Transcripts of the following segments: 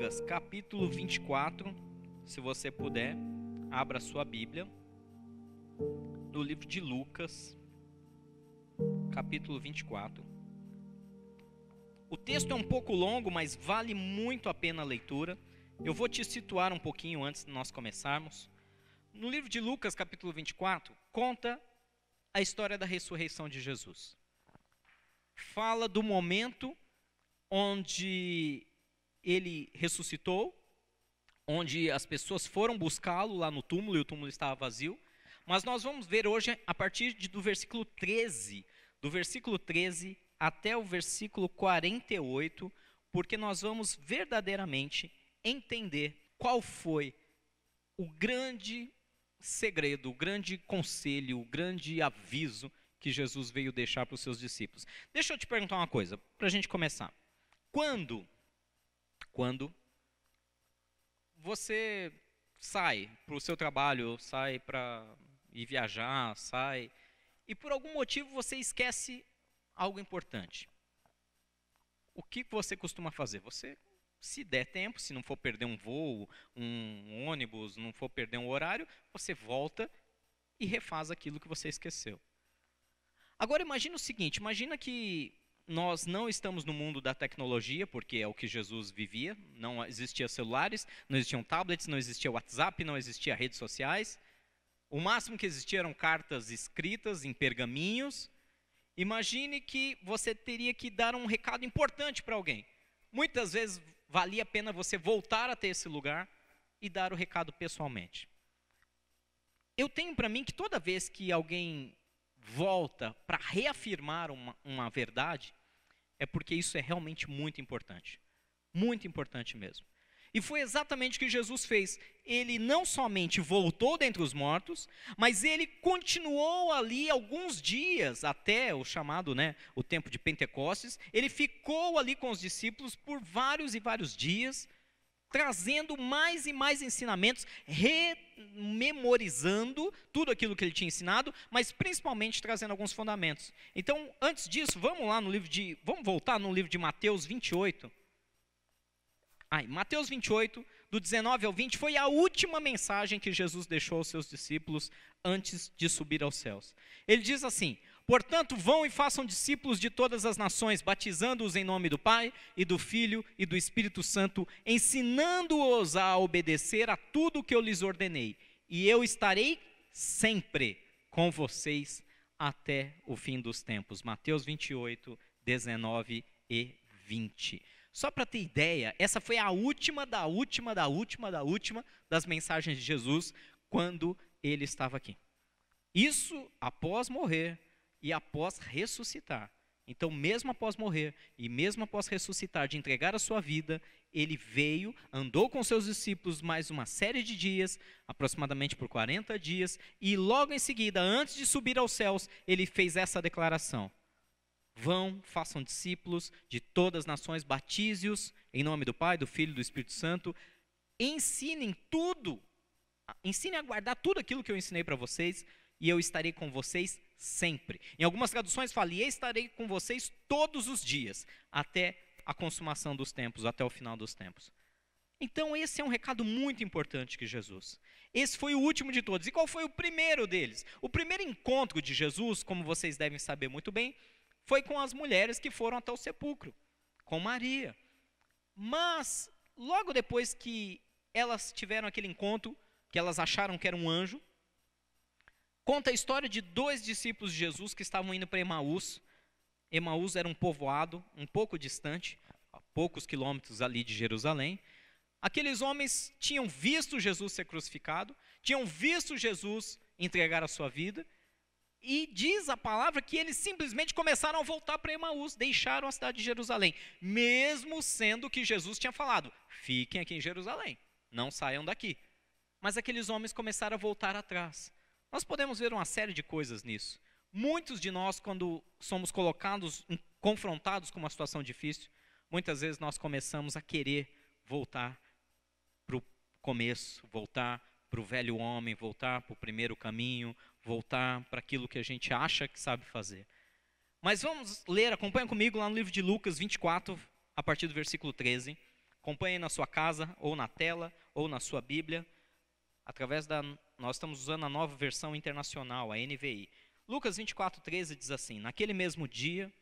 Lucas, capítulo 24, se você puder, abra sua Bíblia, no livro de Lucas, capítulo 24. O texto é um pouco longo, mas vale muito a pena a leitura. Eu vou te situar um pouquinho antes de nós começarmos. No livro de Lucas, capítulo 24, conta a história da ressurreição de Jesus. Fala do momento onde ele ressuscitou, onde as pessoas foram buscá-lo lá no túmulo e o túmulo estava vazio. Mas nós vamos ver hoje a partir do versículo 13, do versículo 13 até o versículo 48, porque nós vamos verdadeiramente entender qual foi o grande segredo, o grande conselho, o grande aviso que Jesus veio deixar para os seus discípulos. Deixa eu te perguntar uma coisa, para a gente começar. Quando você sai para o seu trabalho, sai para ir viajar, sai, e por algum motivo você esquece algo importante, o que você costuma fazer? Você, se der tempo, se não for perder um voo, um ônibus, não for perder um horário, você volta e refaz aquilo que você esqueceu. Agora imagina o seguinte, imagina que nós não estamos no mundo da tecnologia, porque é o que Jesus vivia, não existiam celulares, não existiam tablets, não existia WhatsApp, não existia redes sociais. O máximo que existia eram cartas escritas em pergaminhos. Imagine que você teria que dar um recado importante para alguém. Muitas vezes valia a pena você voltar até esse lugar e dar o recado pessoalmente. Eu tenho para mim que toda vez que alguém volta para reafirmar uma verdade, é porque isso é realmente muito importante mesmo. E foi exatamente o que Jesus fez. Ele não somente voltou dentre os mortos, mas ele continuou ali alguns dias, até o chamado, o tempo de Pentecostes. Ele ficou ali com os discípulos por vários e vários dias, trazendo mais e mais ensinamentos, rememorizando tudo aquilo que ele tinha ensinado, mas principalmente trazendo alguns fundamentos. Então, antes disso, vamos voltar no livro de Mateus 28. Mateus 28, do 19 ao 20, foi a última mensagem que Jesus deixou aos seus discípulos antes de subir aos céus. Ele diz assim: portanto, vão e façam discípulos de todas as nações, batizando-os em nome do Pai, e do Filho, e do Espírito Santo, ensinando-os a obedecer a tudo o que eu lhes ordenei. E eu estarei sempre com vocês até o fim dos tempos. Mateus 28, 19 e 20. Só para ter ideia, essa foi a última das mensagens de Jesus quando ele estava aqui. Isso após morrer e após ressuscitar. Então, mesmo após morrer e mesmo após ressuscitar, de entregar a sua vida, ele veio, andou com seus discípulos mais uma série de dias, aproximadamente por 40 dias, e logo em seguida, antes de subir aos céus, ele fez essa declaração: vão, façam discípulos de todas as nações, batize-os em nome do Pai, do Filho e do Espírito Santo, ensinem a guardar tudo aquilo que eu ensinei para vocês, e eu estarei com vocês sempre. Em algumas traduções fala: e estarei com vocês todos os dias, até a consumação dos tempos, até o final dos tempos. Então esse é um recado muito importante que Jesus. Esse foi o último de todos. E qual foi o primeiro deles? O primeiro encontro de Jesus, como vocês devem saber muito bem, foi com as mulheres que foram até o sepulcro, com Maria. Mas, logo depois que elas tiveram aquele encontro, que elas acharam que era um anjo, conta a história de 2 discípulos de Jesus que estavam indo para Emaús. Emaús era um povoado um pouco distante, a poucos quilômetros ali de Jerusalém. Aqueles homens tinham visto Jesus ser crucificado, tinham visto Jesus entregar a sua vida, e diz a palavra que eles simplesmente começaram a voltar para Emaús, deixaram a cidade de Jerusalém, mesmo sendo que Jesus tinha falado: fiquem aqui em Jerusalém, não saiam daqui. Mas aqueles homens começaram a voltar atrás. Nós podemos ver uma série de coisas nisso. Muitos de nós, quando somos confrontados com uma situação difícil, muitas vezes nós começamos a querer voltar para o começo, voltar para o velho homem, voltar para o primeiro caminho, voltar para aquilo que a gente acha que sabe fazer. Mas vamos ler, acompanha comigo lá no livro de Lucas 24, a partir do versículo 13. Acompanhe na sua casa, ou na tela, ou na sua Bíblia, nós estamos usando a nova versão internacional, a NVI. Lucas 24:13 diz assim: naquele mesmo dia,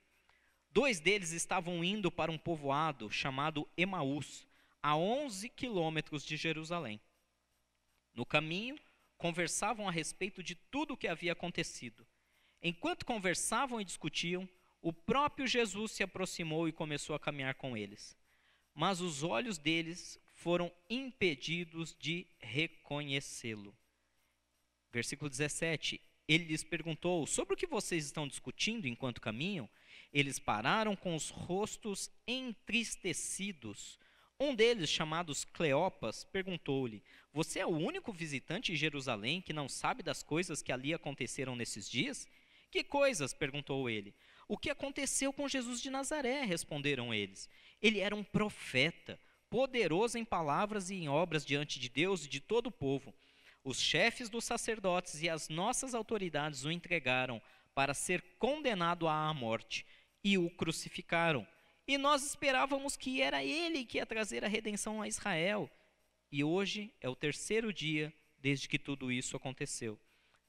2 deles estavam indo para um povoado chamado Emaús, a 11 quilômetros de Jerusalém. No caminho, conversavam a respeito de tudo o que havia acontecido. Enquanto conversavam e discutiam, o próprio Jesus se aproximou e começou a caminhar com eles. Mas os olhos deles foram impedidos de reconhecê-lo. Versículo 17. Ele lhes perguntou: sobre o que vocês estão discutindo enquanto caminham? Eles pararam com os rostos entristecidos. Um deles, chamado Cleopas, perguntou-lhe: você é o único visitante em Jerusalém que não sabe das coisas que ali aconteceram nesses dias? Que coisas? Perguntou ele. O que aconteceu com Jesus de Nazaré? Responderam eles. Ele era um profeta, poderoso em palavras e em obras diante de Deus e de todo o povo. Os chefes dos sacerdotes e as nossas autoridades o entregaram para ser condenado à morte e o crucificaram. E nós esperávamos que era ele que ia trazer a redenção a Israel. E hoje é o 3º dia desde que tudo isso aconteceu.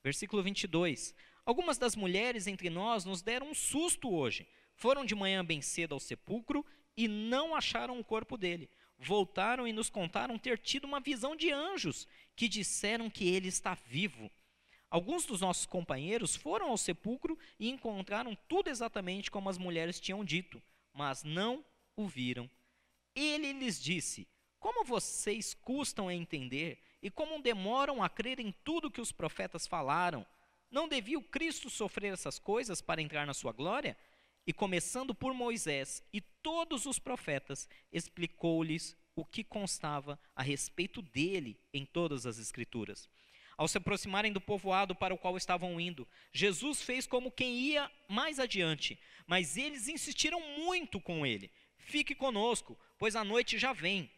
Versículo 22. Algumas das mulheres entre nós nos deram um susto hoje. Foram de manhã bem cedo ao sepulcro e não acharam o corpo dele. Voltaram e nos contaram ter tido uma visão de anjos que disseram que ele está vivo. Alguns dos nossos companheiros foram ao sepulcro e encontraram tudo exatamente como as mulheres tinham dito, mas não o viram. Ele lhes disse: como vocês custam a entender e como demoram a crer em tudo que os profetas falaram? Não devia o Cristo sofrer essas coisas para entrar na sua glória? E começando por Moisés e todos os profetas, explicou-lhes o que constava a respeito dele em todas as Escrituras. Ao se aproximarem do povoado para o qual estavam indo, Jesus fez como quem ia mais adiante, mas eles insistiram muito com ele: fique conosco, pois a noite já vem.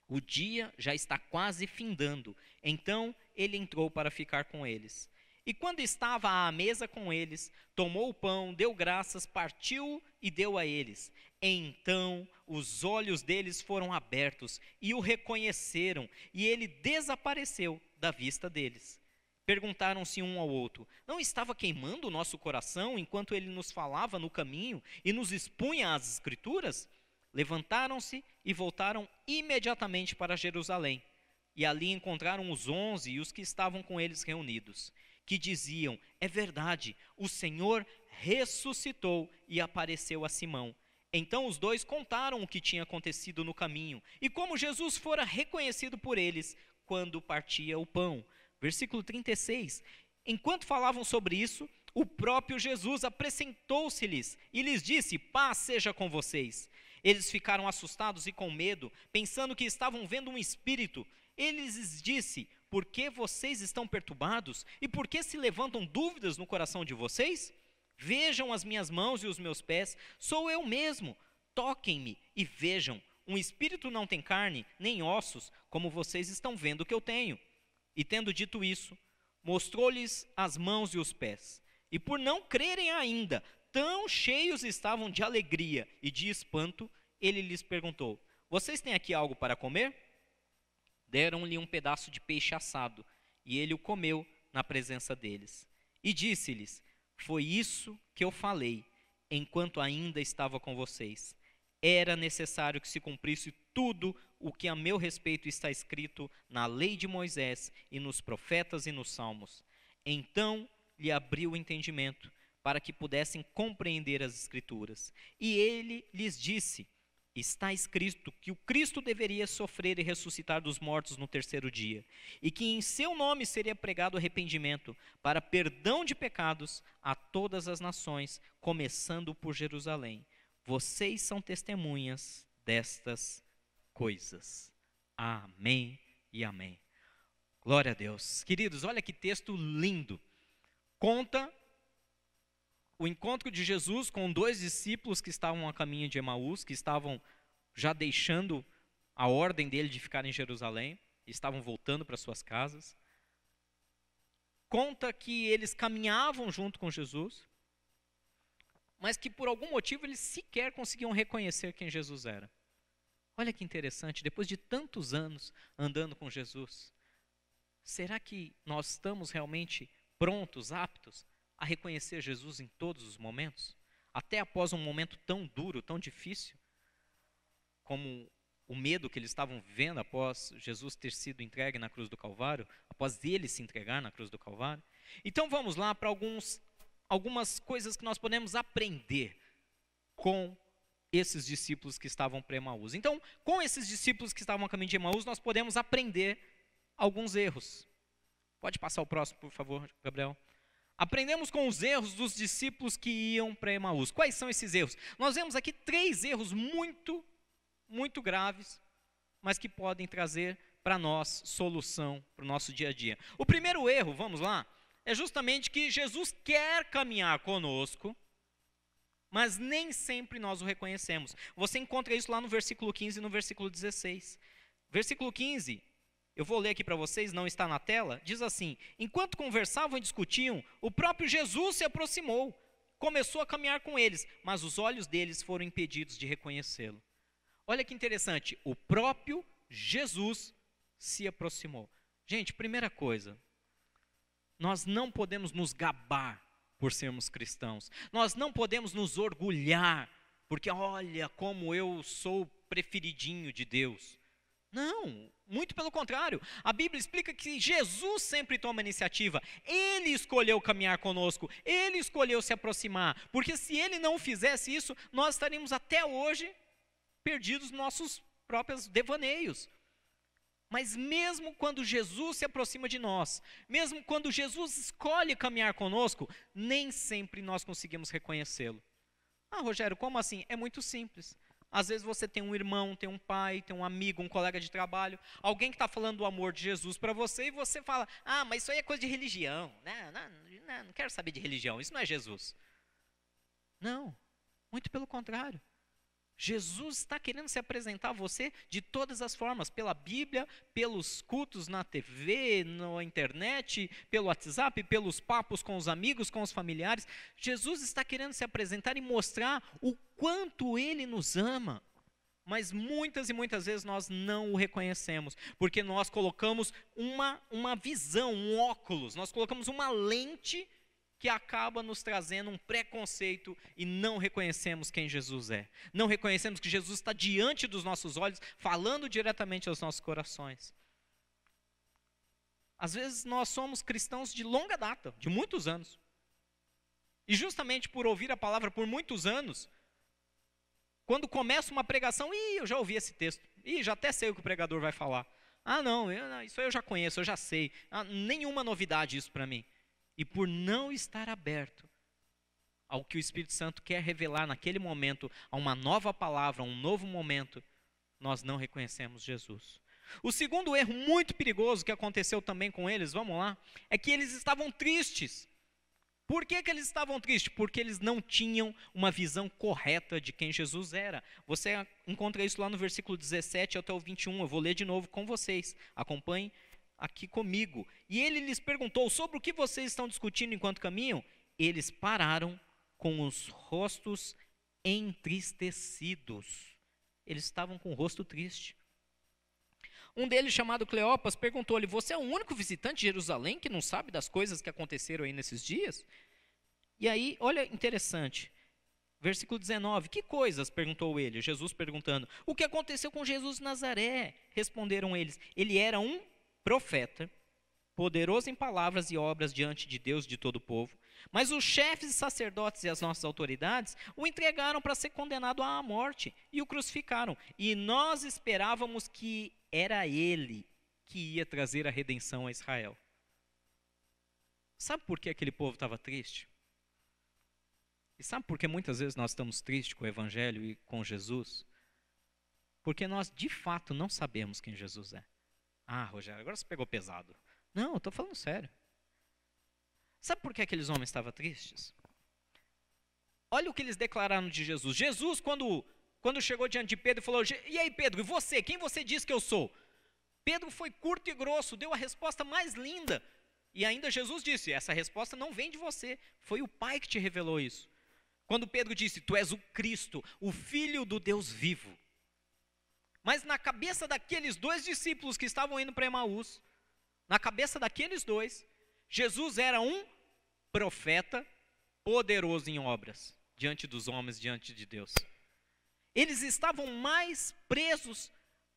O dia já está quase findando. Então ele entrou para ficar com eles. E quando estava à mesa com eles, tomou o pão, deu graças, partiu e deu a eles. Então os olhos deles foram abertos e o reconheceram, e ele desapareceu da vista deles. Perguntaram-se um ao outro: não estava queimando o nosso coração enquanto ele nos falava no caminho e nos expunha as Escrituras? Levantaram-se e voltaram imediatamente para Jerusalém. E ali encontraram os 11 e os que estavam com eles reunidos, que diziam: é verdade, o Senhor ressuscitou e apareceu a Simão. Então os 2 contaram o que tinha acontecido no caminho e como Jesus fora reconhecido por eles quando partia o pão. Versículo 36. Enquanto falavam sobre isso, o próprio Jesus apresentou-se-lhes e lhes disse: paz seja com vocês. Eles ficaram assustados e com medo, pensando que estavam vendo um espírito. Ele lhes disse: por que vocês estão perturbados? E por que se levantam dúvidas no coração de vocês? Vejam as minhas mãos e os meus pés, sou eu mesmo. Toquem-me e vejam. Um espírito não tem carne, nem ossos, como vocês estão vendo que eu tenho. E tendo dito isso, mostrou-lhes as mãos e os pés. E por não crerem ainda, tão cheios estavam de alegria e de espanto, ele lhes perguntou: vocês têm aqui algo para comer? Deram-lhe um pedaço de peixe assado, e ele o comeu na presença deles. E disse-lhes: foi isso que eu falei, enquanto ainda estava com vocês. Era necessário que se cumprisse tudo o que a meu respeito está escrito na lei de Moisés e nos profetas e nos salmos. Então lhe abriu o entendimento, para que pudessem compreender as Escrituras. E ele lhes disse: está escrito que o Cristo deveria sofrer e ressuscitar dos mortos no 3º dia, e que em seu nome seria pregado arrependimento para perdão de pecados a todas as nações, começando por Jerusalém. Vocês são testemunhas destas coisas. Amém e amém. Glória a Deus. Queridos, olha que texto lindo. Conta o encontro de Jesus com 2 discípulos que estavam a caminho de Emaús, que estavam já deixando a ordem dele de ficar em Jerusalém, estavam voltando para suas casas. Conta que eles caminhavam junto com Jesus, mas que por algum motivo eles sequer conseguiam reconhecer quem Jesus era. Olha que interessante, depois de tantos anos andando com Jesus, será que nós estamos realmente prontos, aptos a reconhecer Jesus em todos os momentos? Até após um momento tão duro, tão difícil, como o medo que eles estavam vivendo após Jesus ter sido entregue na cruz do Calvário, após ele se entregar na cruz do Calvário. Então vamos lá para algumas coisas que nós podemos aprender com esses discípulos que estavam para Emaús. Então, com esses discípulos que estavam a caminho de Emaús, nós podemos aprender alguns erros. Pode passar o próximo, por favor, Gabriel. Aprendemos com os erros dos discípulos que iam para Emaús. Quais são esses erros? Nós vemos aqui 3 erros muito graves, mas que podem trazer para nós solução para o nosso dia a dia. O primeiro erro, vamos lá, é justamente que Jesus quer caminhar conosco, mas nem sempre nós o reconhecemos. Você encontra isso lá no versículo 15 e no versículo 16. Versículo 15, eu vou ler aqui para vocês, não está na tela, diz assim: enquanto conversavam e discutiam, o próprio Jesus se aproximou, começou a caminhar com eles, mas os olhos deles foram impedidos de reconhecê-lo. Olha que interessante, o próprio Jesus se aproximou. Gente, primeira coisa, nós não podemos nos gabar por sermos cristãos. Nós não podemos nos orgulhar, porque olha como eu sou preferidinho de Deus. Não, muito pelo contrário. A Bíblia explica que Jesus sempre toma iniciativa. Ele escolheu caminhar conosco, ele escolheu se aproximar, porque se ele não fizesse isso, nós estaríamos até hoje perdidos nos nossos próprios devaneios. Mas mesmo quando Jesus se aproxima de nós, mesmo quando Jesus escolhe caminhar conosco, nem sempre nós conseguimos reconhecê-lo. Ah, Rogério, como assim? É muito simples. Às vezes você tem um irmão, tem um pai, tem um amigo, um colega de trabalho, alguém que está falando do amor de Jesus para você e você fala: ah, mas isso aí é coisa de religião. Não quero saber de religião, isso não é Jesus. Não, muito pelo contrário. Jesus está querendo se apresentar a você de todas as formas, pela Bíblia, pelos cultos na TV, na internet, pelo WhatsApp, pelos papos com os amigos, com os familiares. Jesus está querendo se apresentar e mostrar o quanto Ele nos ama. Mas muitas e muitas vezes nós não o reconhecemos, porque nós colocamos uma visão, um óculos, nós colocamos uma lente que acaba nos trazendo um preconceito e não reconhecemos quem Jesus é. Não reconhecemos que Jesus está diante dos nossos olhos, falando diretamente aos nossos corações. Às vezes nós somos cristãos de longa data, de muitos anos. E justamente por ouvir a palavra por muitos anos, quando começa uma pregação, eu já ouvi esse texto, já até sei o que o pregador vai falar. Não, isso aí eu já conheço, eu já sei. Nenhuma novidade isso para mim. E por não estar aberto ao que o Espírito Santo quer revelar naquele momento, a uma nova palavra, a um novo momento, nós não reconhecemos Jesus. O segundo erro muito perigoso que aconteceu também com eles, vamos lá, é que eles estavam tristes. Por que eles estavam tristes? Porque eles não tinham uma visão correta de quem Jesus era. Você encontra isso lá no versículo 17 até o 21, eu vou ler de novo com vocês, acompanhem aqui comigo. E ele lhes perguntou: sobre o que vocês estão discutindo enquanto caminham? Eles pararam com os rostos entristecidos. Eles estavam com o rosto triste. Um deles, chamado Cleopas, perguntou-lhe: você é o único visitante de Jerusalém que não sabe das coisas que aconteceram aí nesses dias? E aí, olha interessante, versículo 19, que coisas? Perguntou ele, Jesus perguntando. O que aconteceu com Jesus de Nazaré? Responderam eles. Ele era um profeta, poderoso em palavras e obras diante de Deus e de todo o povo, mas os chefes e sacerdotes e as nossas autoridades o entregaram para ser condenado à morte e o crucificaram, e nós esperávamos que era ele que ia trazer a redenção a Israel. Sabe por que aquele povo estava triste? E sabe por que muitas vezes nós estamos tristes com o Evangelho e com Jesus? Porque nós de fato não sabemos quem Jesus é. Ah, Rogério, agora você pegou pesado. Não, eu estou falando sério. Sabe por que aqueles homens estavam tristes? Olha o que eles declararam de Jesus. Jesus, quando chegou diante de Pedro, falou: e aí, Pedro, e você? Quem você diz que eu sou? Pedro foi curto e grosso, deu a resposta mais linda. E ainda Jesus disse: essa resposta não vem de você, foi o Pai que te revelou isso. Quando Pedro disse: tu és o Cristo, o Filho do Deus vivo. Mas na cabeça daqueles 2 discípulos que estavam indo para Emaús, na cabeça daqueles 2, Jesus era um profeta poderoso em obras, diante dos homens, diante de Deus. Eles estavam mais presos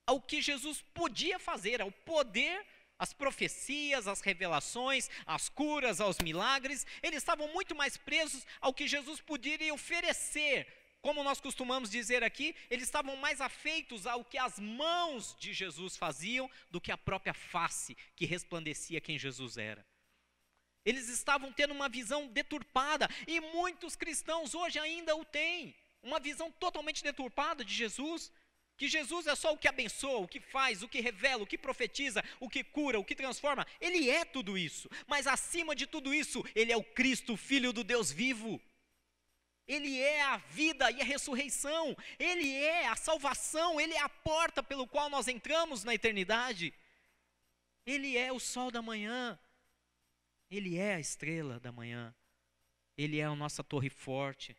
ao que Jesus podia fazer, ao poder, às profecias, às revelações, às curas, aos milagres. Eles estavam muito mais presos ao que Jesus poderia oferecer. Como nós costumamos dizer aqui, eles estavam mais afeitos ao que as mãos de Jesus faziam do que a própria face que resplandecia quem Jesus era. Eles estavam tendo uma visão deturpada, e muitos cristãos hoje ainda o têm. Uma visão totalmente deturpada de Jesus, que Jesus é só o que abençoa, o que faz, o que revela, o que profetiza, o que cura, o que transforma. Ele é tudo isso, mas acima de tudo isso, Ele é o Cristo, Filho do Deus vivo. Ele é a vida e a ressurreição, Ele é a salvação, Ele é a porta pelo qual nós entramos na eternidade. Ele é o sol da manhã, Ele é a estrela da manhã, Ele é a nossa torre forte.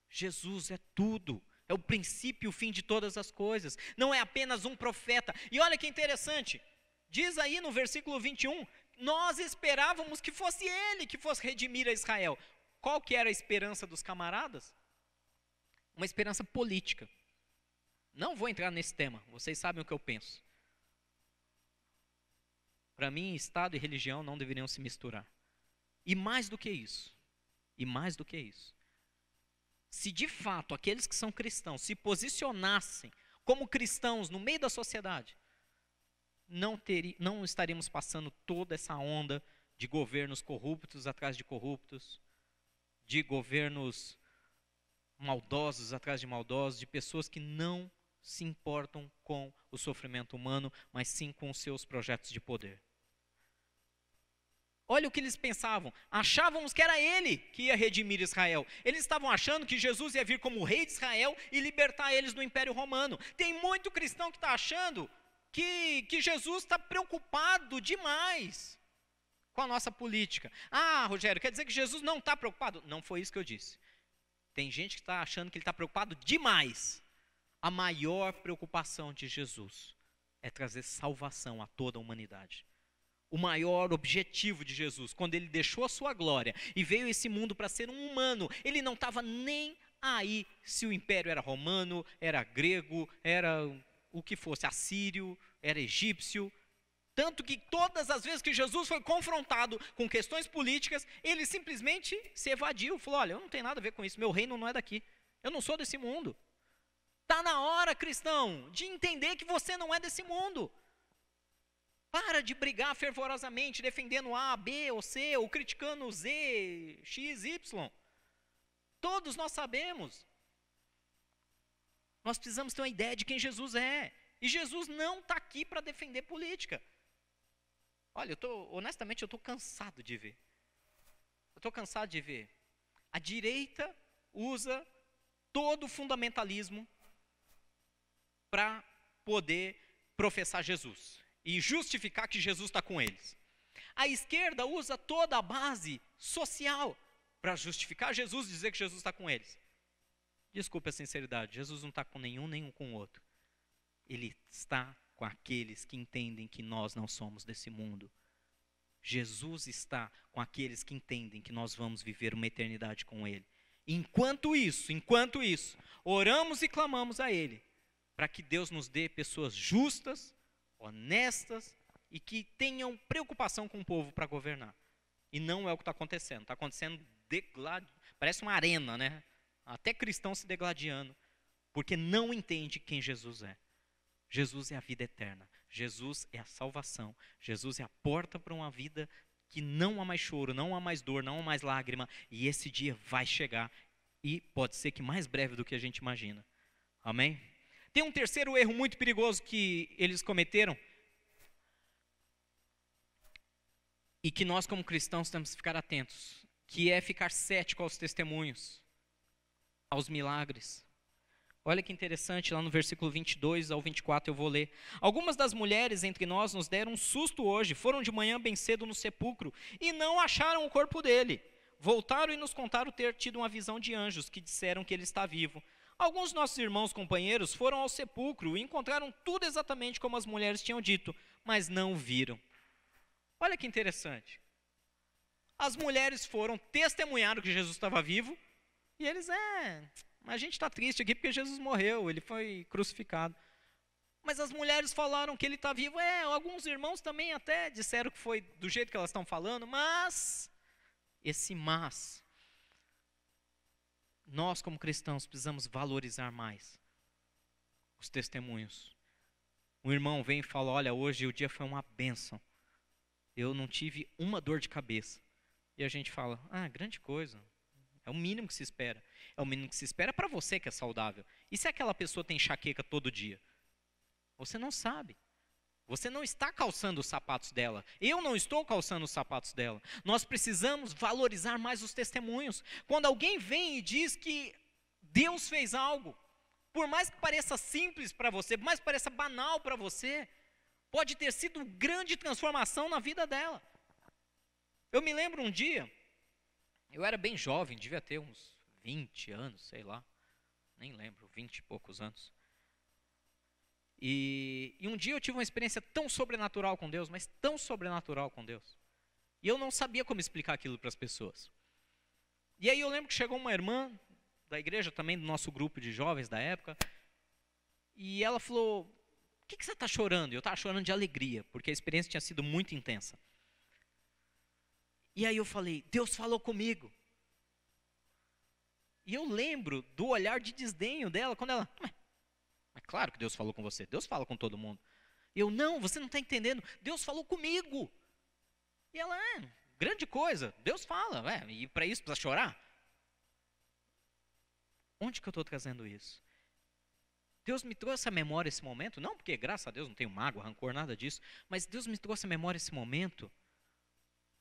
Jesus é tudo, é o princípio e o fim de todas as coisas, não é apenas um profeta. E olha que interessante, diz aí no versículo 21, nós esperávamos que fosse Ele que fosse redimir a Israel. Qual que era a esperança dos camaradas? Uma esperança política. Não vou entrar nesse tema, vocês sabem o que eu penso. Para mim, Estado e religião não deveriam se misturar. E mais do que isso, se de fato aqueles que são cristãos se posicionassem como cristãos no meio da sociedade, não estaríamos passando toda essa onda de governos corruptos atrás de corruptos, de governos maldosos atrás de maldosos, de pessoas que não se importam com o sofrimento humano, mas sim com os seus projetos de poder. Olha o que eles pensavam, achávamos que era Ele que ia redimir Israel. Eles estavam achando que Jesus ia vir como o rei de Israel e libertar eles do Império Romano. Tem muito cristão que está achando que Jesus está preocupado demais com a nossa política. Ah, Rogério, quer dizer que Jesus não está preocupado? Não foi isso que eu disse. Tem gente que está achando que Ele está preocupado demais. A maior preocupação de Jesus é trazer salvação a toda a humanidade. O maior objetivo de Jesus, quando Ele deixou a sua glória e veio a esse mundo para ser um humano, Ele não estava nem aí se o império era romano, era grego, era o que fosse, assírio, era egípcio. Tanto que todas as vezes que Jesus foi confrontado com questões políticas, Ele simplesmente se evadiu, falou, olha, eu não tenho nada a ver com isso, meu reino não é daqui, eu não sou desse mundo. Está na hora, cristão, de entender que você não é desse mundo. Para de brigar fervorosamente, defendendo A, B ou C, ou criticando Z, X, Y. Todos nós sabemos. Nós precisamos ter uma ideia de quem Jesus é. E Jesus não está aqui para defender política. Olha, honestamente, eu estou cansado de ver. A direita usa todo o fundamentalismo para poder professar Jesus e justificar que Jesus está com eles. A esquerda usa toda a base social para justificar Jesus e dizer que Jesus está com eles. Desculpe a sinceridade, Jesus não está com nenhum, nem com o outro. Ele está com aqueles que entendem que nós não somos desse mundo. Jesus está com aqueles que entendem que nós vamos viver uma eternidade com Ele. Enquanto isso, oramos e clamamos a Ele, para que Deus nos dê pessoas justas, honestas e que tenham preocupação com o povo para governar. E não é o que está acontecendo. Está acontecendo, parece uma arena, né? Até cristãos se degladiando, porque não entende quem Jesus é. Jesus é a vida eterna. Jesus é a salvação. Jesus é a porta para uma vida que não há mais choro, não há mais dor, não há mais lágrima. E esse dia vai chegar e pode ser que mais breve do que a gente imagina. Amém? Tem um terceiro erro muito perigoso que eles cometeram e que nós como cristãos temos que ficar atentos, que é ficar cético aos testemunhos, aos milagres. Olha que interessante, lá no versículo 22 ao 24 eu vou ler. Algumas das mulheres entre nós nos deram um susto hoje, foram de manhã bem cedo no sepulcro e não acharam o corpo dele. Voltaram e nos contaram ter tido uma visão de anjos que disseram que ele está vivo. Alguns de nossos irmãos companheiros foram ao sepulcro e encontraram tudo exatamente como as mulheres tinham dito, mas não o viram. Olha que interessante. As mulheres foram, testemunharam que Jesus estava vivo, e eles, a gente está triste aqui porque Jesus morreu, ele foi crucificado. Mas as mulheres falaram que ele está vivo. Alguns irmãos também até disseram que foi do jeito que elas estão falando, mas, nós como cristãos precisamos valorizar mais os testemunhos. Um irmão vem e fala, olha, hoje o dia foi uma bênção, eu não tive uma dor de cabeça. E a gente fala, grande coisa, é o mínimo que se espera. É o mínimo que se espera para você que é saudável. E se aquela pessoa tem enxaqueca todo dia? Você não sabe. Você não está calçando os sapatos dela. Eu não estou calçando os sapatos dela. Nós precisamos valorizar mais os testemunhos. Quando alguém vem e diz que Deus fez algo, por mais que pareça simples para você, por mais que pareça banal para você, pode ter sido grande transformação na vida dela. Eu me lembro um dia, eu era bem jovem, devia ter uns 20 anos, sei lá, nem lembro, 20 e poucos anos. E um dia eu tive uma experiência tão sobrenatural com Deus, mas tão sobrenatural com Deus. E eu não sabia como explicar aquilo para as pessoas. E aí eu lembro que chegou uma irmã da igreja, também do nosso grupo de jovens da época, e ela falou, por que você está chorando? E eu estava chorando de alegria, porque a experiência tinha sido muito intensa. E aí eu falei, Deus falou comigo. E eu lembro do olhar de desdenho dela, quando ela, é claro que Deus falou com você, Deus fala com todo mundo. Eu, não, você não está entendendo, Deus falou comigo. E ela, grande coisa, Deus fala, e para isso precisa chorar? Onde que eu estou trazendo isso? Deus me trouxe à memória esse momento, não porque, graças a Deus, não tenho mágoa, rancor, nada disso, mas Deus me trouxe à memória esse momento,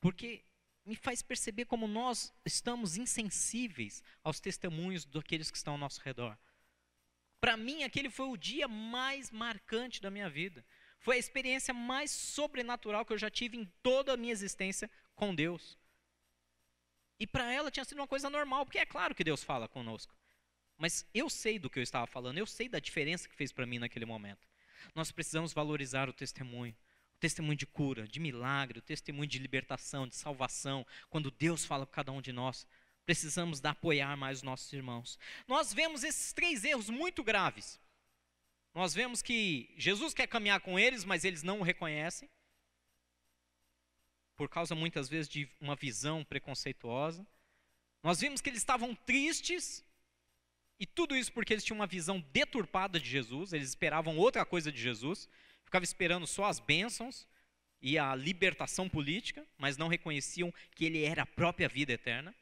porque me faz perceber como nós estamos insensíveis aos testemunhos daqueles que estão ao nosso redor. Para mim, aquele foi o dia mais marcante da minha vida. Foi a experiência mais sobrenatural que eu já tive em toda a minha existência com Deus. E para ela tinha sido uma coisa normal, porque é claro que Deus fala conosco. Mas eu sei do que eu estava falando, eu sei da diferença que fez para mim naquele momento. Nós precisamos valorizar o testemunho de cura, de milagre, o testemunho de libertação, de salvação, quando Deus fala com cada um de nós. Precisamos apoiar mais os nossos irmãos. Nós vemos esses 3 erros muito graves. Nós vemos que Jesus quer caminhar com eles, mas eles não o reconhecem, por causa muitas vezes de uma visão preconceituosa. Nós vimos que eles estavam tristes, e tudo isso porque eles tinham uma visão deturpada de Jesus, eles esperavam outra coisa de Jesus, ficavam esperando só as bênçãos e a libertação política, mas não reconheciam que ele era a própria vida eterna.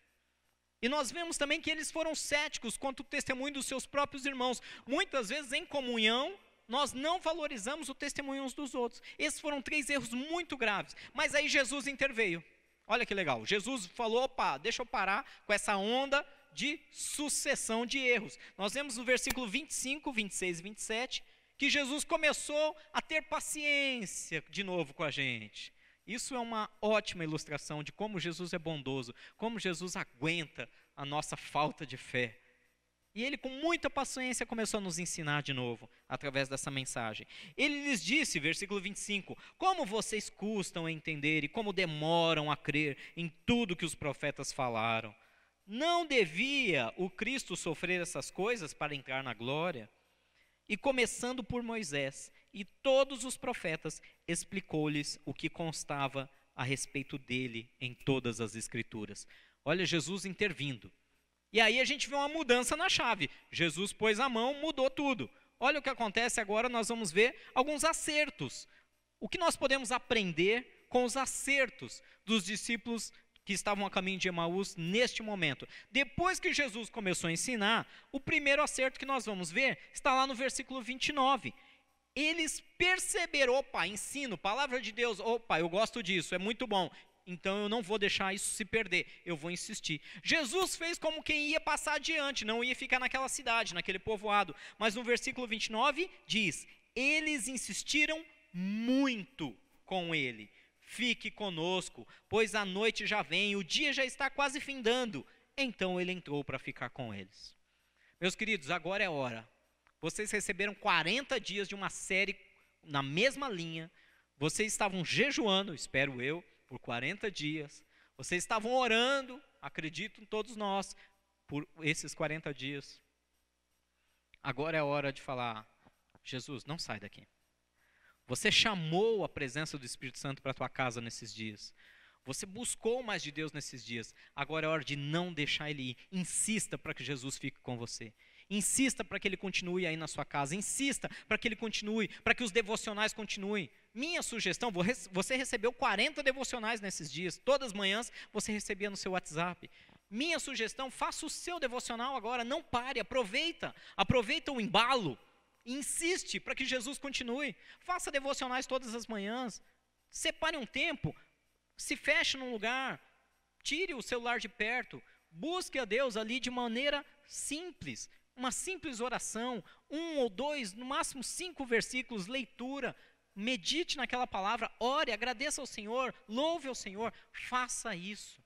E nós vemos também que eles foram céticos quanto ao testemunho dos seus próprios irmãos. Muitas vezes em comunhão, nós não valorizamos o testemunho uns dos outros. Esses foram 3 erros muito graves, mas aí Jesus interveio. Olha que legal, Jesus falou, opa, deixa eu parar com essa onda de sucessão de erros. Nós vemos no versículo 25, 26 e 27, que Jesus começou a ter paciência de novo com a gente. Isso é uma ótima ilustração de como Jesus é bondoso, como Jesus aguenta a nossa falta de fé. E ele com muita paciência começou a nos ensinar de novo, através dessa mensagem. Ele lhes disse, versículo 25, como vocês custam a entender e como demoram a crer em tudo que os profetas falaram. Não devia o Cristo sofrer essas coisas para entrar na glória? E começando por Moisés e todos os profetas, explicou-lhes o que constava a respeito dele em todas as Escrituras. Olha, Jesus intervindo. E aí a gente vê uma mudança na chave. Jesus pôs a mão, mudou tudo. Olha o que acontece agora, nós vamos ver alguns acertos. O que nós podemos aprender com os acertos dos discípulos que estavam a caminho de Emaús neste momento? Depois que Jesus começou a ensinar, o primeiro acerto que nós vamos ver está lá no versículo 29. Eles perceberam, opa, ensino, palavra de Deus, opa, eu gosto disso, é muito bom. Então eu não vou deixar isso se perder, eu vou insistir. Jesus fez como quem ia passar adiante, não ia ficar naquela cidade, naquele povoado. Mas no versículo 29 diz, eles insistiram muito com ele. Fique conosco, pois a noite já vem, o dia já está quase findando. Então ele entrou para ficar com eles. Meus queridos, agora é hora. Vocês receberam 40 dias de uma série na mesma linha. Vocês estavam jejuando, espero eu, por 40 dias. Vocês estavam orando, acredito em todos nós, por esses 40 dias. Agora é hora de falar: Jesus, não sai daqui. Você chamou a presença do Espírito Santo para a tua casa nesses dias. Você buscou mais de Deus nesses dias. Agora é hora de não deixar ele ir. Insista para que Jesus fique com você. Insista para que ele continue aí na sua casa. Insista para que ele continue, para que os devocionais continuem. Minha sugestão, você recebeu 40 devocionais nesses dias. Todas as manhãs você recebia no seu WhatsApp. Minha sugestão, faça o seu devocional agora. Não pare, aproveita o embalo. Insiste para que Jesus continue. Faça devocionais todas as manhãs. Separe um tempo. Se feche num lugar. Tire o celular de perto. Busque a Deus ali de maneira simples. Uma simples oração, 1 ou 2, no máximo 5 versículos, leitura, medite naquela palavra, ore, agradeça ao Senhor, louve ao Senhor, faça isso.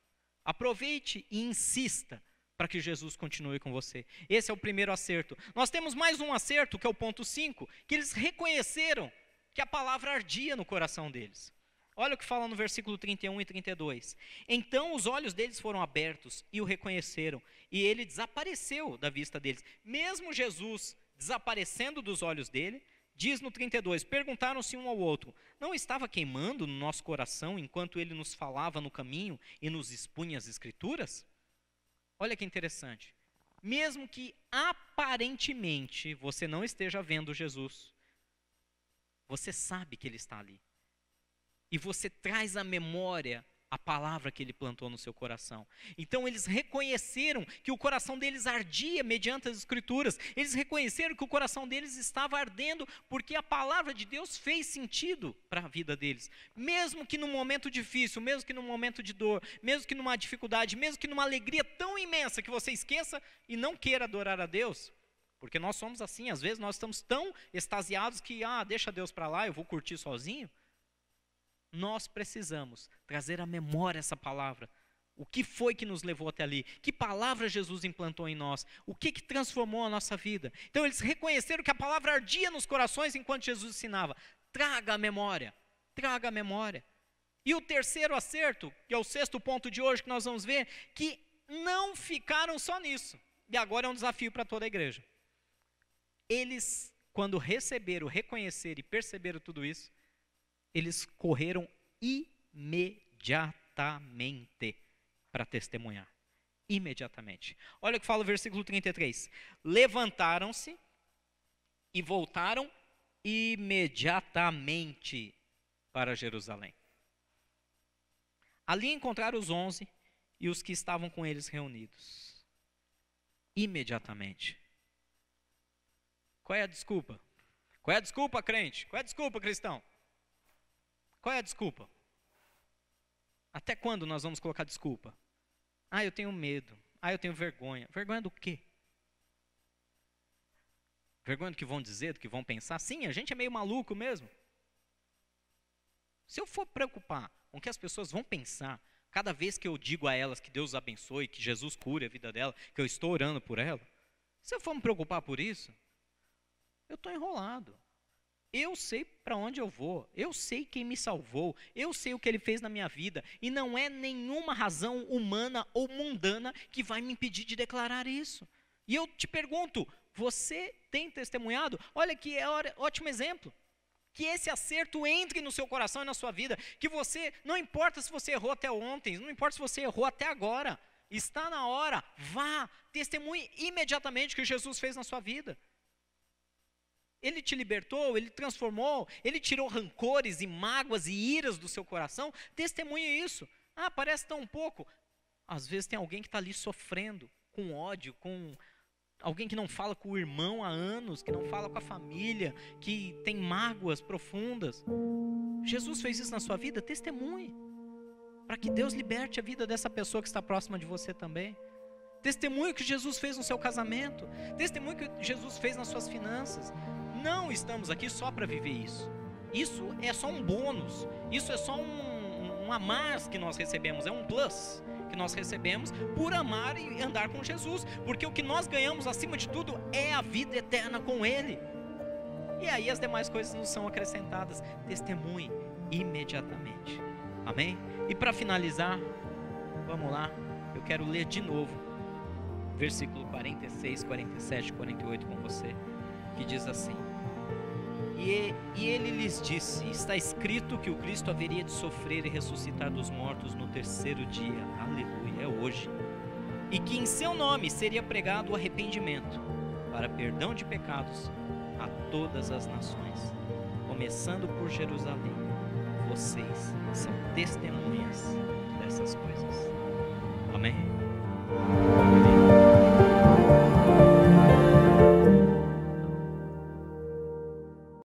Aproveite e insista para que Jesus continue com você. Esse é o primeiro acerto. Nós temos mais um acerto, que é o ponto 5, que eles reconheceram que a palavra ardia no coração deles. Olha o que fala no versículo 31 e 32. Então os olhos deles foram abertos e o reconheceram, e ele desapareceu da vista deles. Mesmo Jesus desaparecendo dos olhos dele, diz no 32, perguntaram-se um ao outro: não estava queimando no nosso coração enquanto ele nos falava no caminho e nos expunha as Escrituras? Olha que interessante. Mesmo que aparentemente você não esteja vendo Jesus, você sabe que ele está ali. E você traz à memória a palavra que ele plantou no seu coração. Então eles reconheceram que o coração deles ardia mediante as Escrituras. Eles reconheceram que o coração deles estava ardendo porque a palavra de Deus fez sentido para a vida deles. Mesmo que num momento difícil, mesmo que num momento de dor, mesmo que numa dificuldade, mesmo que numa alegria tão imensa que você esqueça e não queira adorar a Deus. Porque nós somos assim, às vezes nós estamos tão extasiados que, deixa Deus para lá, eu vou curtir sozinho. Nós precisamos trazer à memória essa palavra. O que foi que nos levou até ali? Que palavra Jesus implantou em nós? O que transformou a nossa vida? Então eles reconheceram que a palavra ardia nos corações enquanto Jesus ensinava. Traga a memória, traga a memória. E o terceiro acerto, que é o 6º ponto de hoje que nós vamos ver, que não ficaram só nisso. E agora é um desafio para toda a igreja. Eles, quando receberam, reconheceram e perceberam tudo isso, eles correram imediatamente para testemunhar. Imediatamente. Olha o que fala o versículo 33. Levantaram-se e voltaram imediatamente para Jerusalém. Ali encontraram os 11 e os que estavam com eles reunidos. Imediatamente. Qual é a desculpa? Qual é a desculpa, crente? Qual é a desculpa, cristão? Qual é a desculpa? Até quando nós vamos colocar desculpa? Eu tenho medo. Eu tenho vergonha. Vergonha do quê? Vergonha do que vão dizer, do que vão pensar? Sim, a gente é meio maluco mesmo. Se eu for preocupar com o que as pessoas vão pensar, cada vez que eu digo a elas que Deus os abençoe, que Jesus cure a vida dela, que eu estou orando por ela, se eu for me preocupar por isso, eu estou enrolado. Eu sei para onde eu vou, eu sei quem me salvou, eu sei o que ele fez na minha vida, e não é nenhuma razão humana ou mundana que vai me impedir de declarar isso. E eu te pergunto, você tem testemunhado? Olha que ótimo exemplo. Que esse acerto entre no seu coração e na sua vida, que você, não importa se você errou até ontem, não importa se você errou até agora, está na hora, vá, testemunhe imediatamente o que Jesus fez na sua vida. Ele te libertou, ele transformou, ele tirou rancores e mágoas e iras do seu coração. Testemunhe isso. Parece tão pouco. Às vezes tem alguém que está ali sofrendo, com ódio, com alguém que não fala com o irmão há anos, que não fala com a família, que tem mágoas profundas. Jesus fez isso na sua vida? Testemunhe. Para que Deus liberte a vida dessa pessoa que está próxima de você também. Testemunhe o que Jesus fez no seu casamento. Testemunhe o que Jesus fez nas suas finanças. Não estamos aqui só para viver isso. Isso é só um bônus. Isso é só um a mais que nós recebemos. É um plus que que nós recebemos por amar e andar com Jesus, porque o que nós ganhamos acima de tudo é a vida eterna com Ele. E aí as demais coisas nos são acrescentadas. Testemunhe imediatamente. Amém? E para finalizar, vamos lá, eu quero ler de novo versículo 46, 47, 48 com você, que diz assim: E ele lhes disse: está escrito que o Cristo haveria de sofrer e ressuscitar dos mortos no terceiro dia. Aleluia, é hoje. E que em seu nome seria pregado o arrependimento para perdão de pecados a todas as nações, começando por Jerusalém. Vocês são testemunhas dessas coisas. Amém?